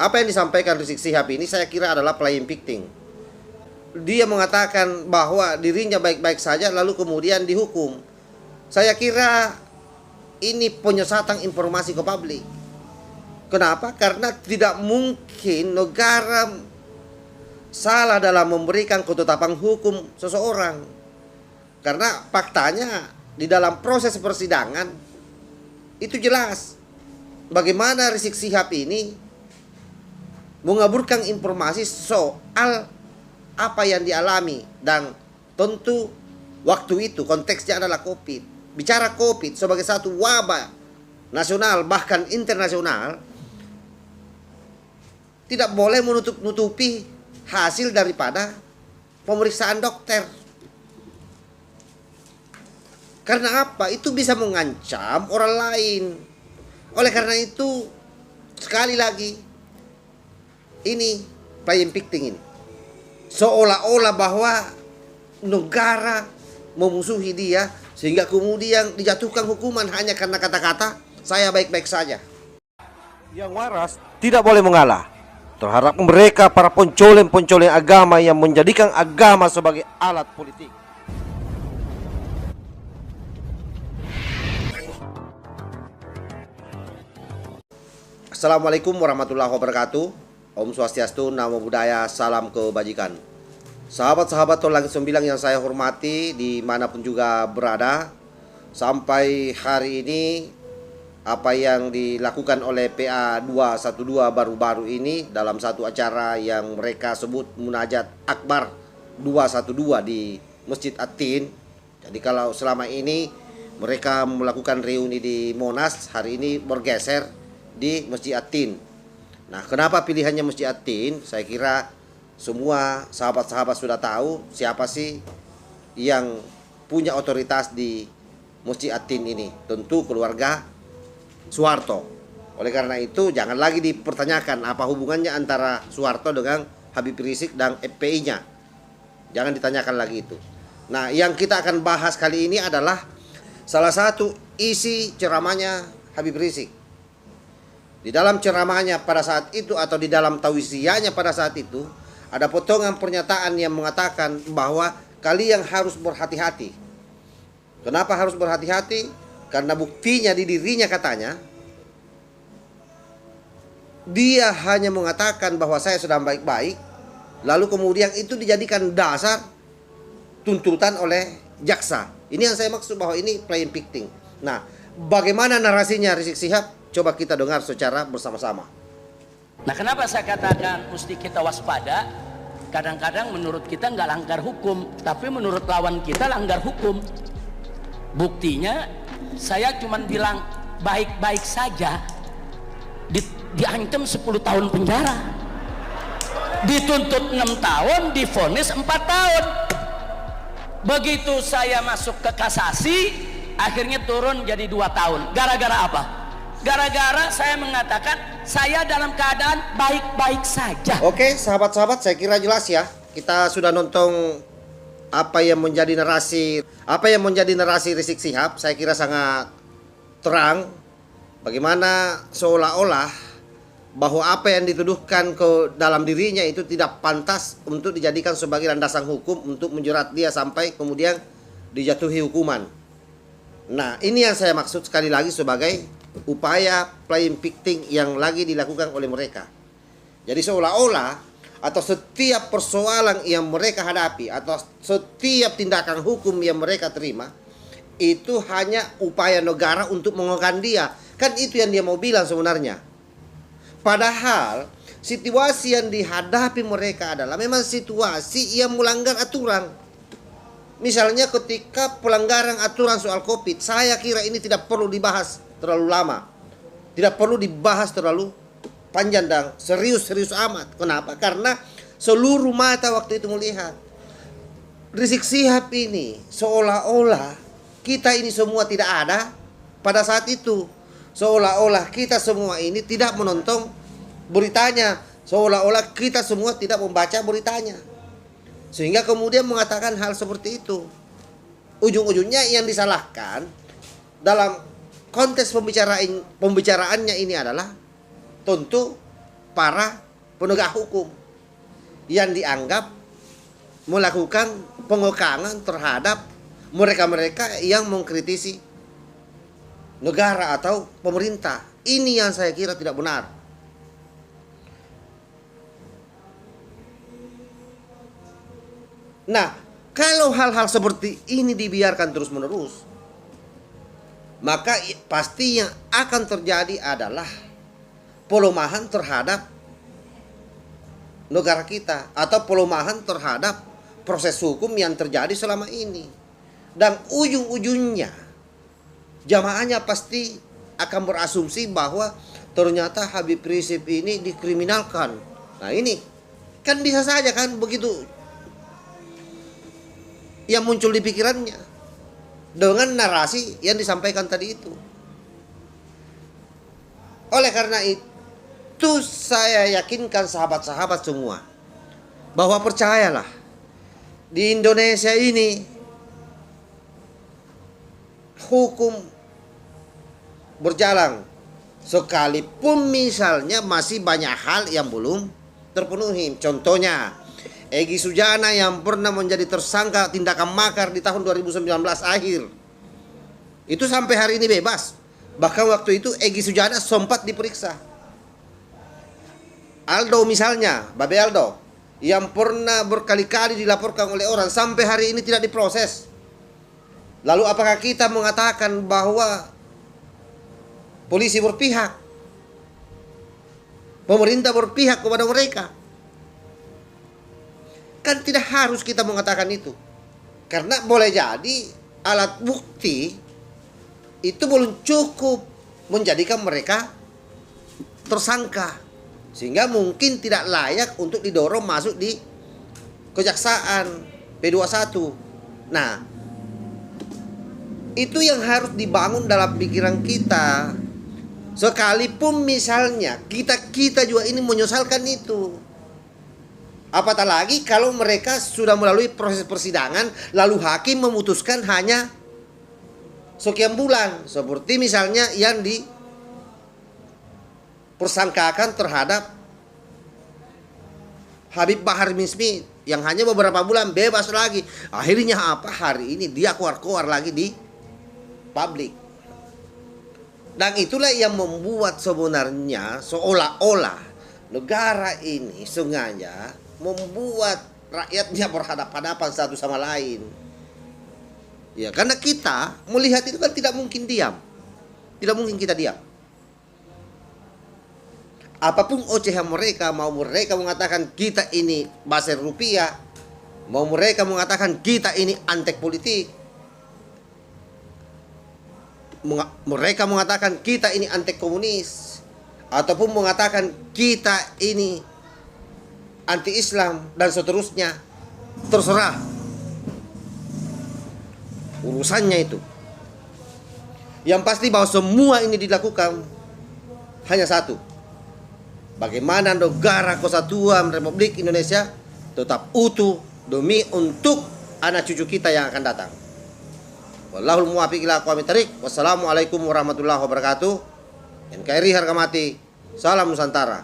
apa yang disampaikan Rizik Sihab ini saya kira adalah playing victim. Dia mengatakan bahwa dirinya baik-baik saja lalu kemudian dihukum. Saya kira ini penyesatan informasi ke publik. Kenapa? Karena tidak mungkin negara salah dalam memberikan ketetapan hukum seseorang. Karena faktanya di dalam proses persidangan itu jelas bagaimana Rizik Sihab ini mengaburkan informasi soal apa yang dialami, dan tentu waktu itu konteksnya adalah COVID. Bicara COVID sebagai satu wabah nasional bahkan internasional, tidak boleh menutup-nutupi hasil daripada pemeriksaan dokter. Karena apa? Itu bisa mengancam orang lain. Oleh karena itu, sekali lagi, ini playing victim ini. Seolah-olah bahwa negara memusuhi dia, sehingga kemudian dijatuhkan hukuman hanya karena kata-kata, saya baik-baik saja. Yang waras tidak boleh mengalah terhadap mereka para pencoleng-pencoleng agama yang menjadikan agama sebagai alat politik. Assalamualaikum warahmatullahi wabarakatuh. Om Swastiastu, Namo Buddhaya, salam kebajikan. Sahabat-sahabat Tol Langit 9 yang saya hormati dimanapun juga berada, sampai hari ini apa yang dilakukan oleh PA 212 baru-baru ini dalam satu acara yang mereka sebut Munajat Akbar 212 di Masjid At-Tin. Jadi kalau selama ini mereka melakukan reuni di Monas, hari ini bergeser di Masjid At-Tin. Nah, kenapa pilihannya Masjid At-Tin? Saya kira semua sahabat-sahabat sudah tahu siapa sih yang punya otoritas di Masjid At-Tin ini. Tentu keluarga Soeharto. Oleh karena itu jangan lagi dipertanyakan apa hubungannya antara Soeharto dengan Habib Rizik dan FPI-nya. Jangan ditanyakan lagi itu. Nah, yang kita akan bahas kali ini adalah salah satu isi ceramahnya Habib Rizik. Di dalam ceramahnya pada saat itu atau di dalam tausiahnya pada saat itu ada potongan pernyataan yang mengatakan bahwa kalian harus berhati-hati. Kenapa harus berhati-hati? Karena buktinya di dirinya katanya, dia hanya mengatakan bahwa saya sedang baik-baik, lalu kemudian itu dijadikan dasar tuntutan oleh jaksa. Ini yang saya maksud bahwa ini playing victim. Nah, bagaimana narasinya Rizik Sihab? Coba kita dengar secara bersama-sama. Nah, kenapa saya katakan mesti kita waspada? Kadang-kadang menurut kita nggak langgar hukum, tapi menurut lawan kita langgar hukum. Buktinya saya cuma bilang baik-baik saja, diancam 10 tahun penjara, dituntut 6 tahun, divonis 4 tahun. Begitu saya masuk ke kasasi, akhirnya turun jadi 2 tahun. Gara-gara apa? Gara-gara saya mengatakan saya dalam keadaan baik-baik saja. Oke, sahabat-sahabat, saya kira jelas ya. Kita sudah nonton apa yang menjadi narasi Rizik Sihab. Saya kira sangat terang bagaimana seolah-olah bahwa apa yang dituduhkan ke dalam dirinya itu tidak pantas untuk dijadikan sebagai landasan hukum untuk menjerat dia sampai kemudian dijatuhi hukuman. Nah, ini yang saya maksud sekali lagi sebagai upaya playing victim yang lagi dilakukan oleh mereka. Jadi seolah-olah atau setiap persoalan yang mereka hadapi atau setiap tindakan hukum yang mereka terima itu hanya upaya negara untuk mengokan dia. Kan itu yang dia mau bilang sebenarnya. Padahal situasi yang dihadapi mereka adalah memang situasi yang melanggar aturan. Misalnya ketika pelanggaran aturan soal COVID, saya kira ini tidak perlu dibahas terlalu lama, tidak perlu dibahas terlalu panjang dan serius-serius amat. Kenapa? Karena seluruh mata waktu itu melihat Rizik Sihab ini seolah-olah kita ini semua tidak ada pada saat itu, seolah-olah kita semua ini tidak menonton beritanya, seolah-olah kita semua tidak membaca beritanya, sehingga kemudian mengatakan hal seperti itu. Ujung-ujungnya yang disalahkan dalam konteks pembicaraannya ini adalah tentu para penegak hukum yang dianggap melakukan pengekangan terhadap mereka-mereka yang mengkritisi negara atau pemerintah. Ini yang saya kira tidak benar. Nah, kalau hal-hal seperti ini dibiarkan terus-menerus, maka pasti yang akan terjadi adalah pelemahan terhadap negara kita atau pelemahan terhadap proses hukum yang terjadi selama ini. Dan ujung-ujungnya jamaahnya pasti akan berasumsi bahwa ternyata Habib Rizik ini dikriminalkan. Nah, ini kan bisa saja kan begitu yang muncul di pikirannya dengan narasi yang disampaikan tadi itu. Oleh karena itu saya yakinkan sahabat-sahabat semua bahwa percayalah, di Indonesia ini hukum berjalan, sekalipun misalnya masih banyak hal yang belum terpenuhi. Contohnya Egy Sujana yang pernah menjadi tersangka tindakan makar di tahun 2019 akhir, itu sampai hari ini bebas. Bahkan waktu itu Egy Sujana sempat diperiksa. Aldo misalnya, Babe Aldo, yang pernah berkali-kali dilaporkan oleh orang, sampai hari ini tidak diproses. Lalu apakah kita mengatakan bahwa polisi berpihak, pemerintah berpihak kepada mereka? Kan tidak harus kita mengatakan itu. Karena boleh jadi alat bukti itu belum cukup menjadikan mereka tersangka, sehingga mungkin tidak layak untuk didorong masuk di kejaksaan P21. Nah, itu yang harus dibangun dalam pikiran kita. Sekalipun misalnya kita juga ini menyesalkan itu. Apatah lagi kalau mereka sudah melalui proses persidangan, lalu hakim memutuskan hanya sekian bulan. Seperti misalnya yang dipersangkakan terhadap Habib Bahar Bin Smith, yang hanya beberapa bulan bebas lagi. Akhirnya apa? Hari ini dia keluar-keluar lagi di publik. Dan itulah yang membuat sebenarnya seolah-olah negara ini sengaja membuat rakyatnya berhadapan-hadapan satu sama lain. Ya, karena kita melihat itu kan tidak mungkin diam. Tidak mungkin kita diam. Apapun ocehan mereka, mau mereka mengatakan kita ini buzzer rupiah, mau mereka mengatakan kita ini antek politik, mereka mengatakan kita ini antek komunis, ataupun mengatakan kita ini anti-Islam dan seterusnya, terserah, urusannya itu. Yang pasti bahwa semua ini dilakukan hanya satu: bagaimana negara kesatuan Republik Indonesia tetap utuh demi untuk anak cucu kita yang akan datang. Wallahul muwaffiq ila aqwamit thoriq. Wassalamualaikum warahmatullahi wabarakatuh. NKRI harga mati. Salam Nusantara.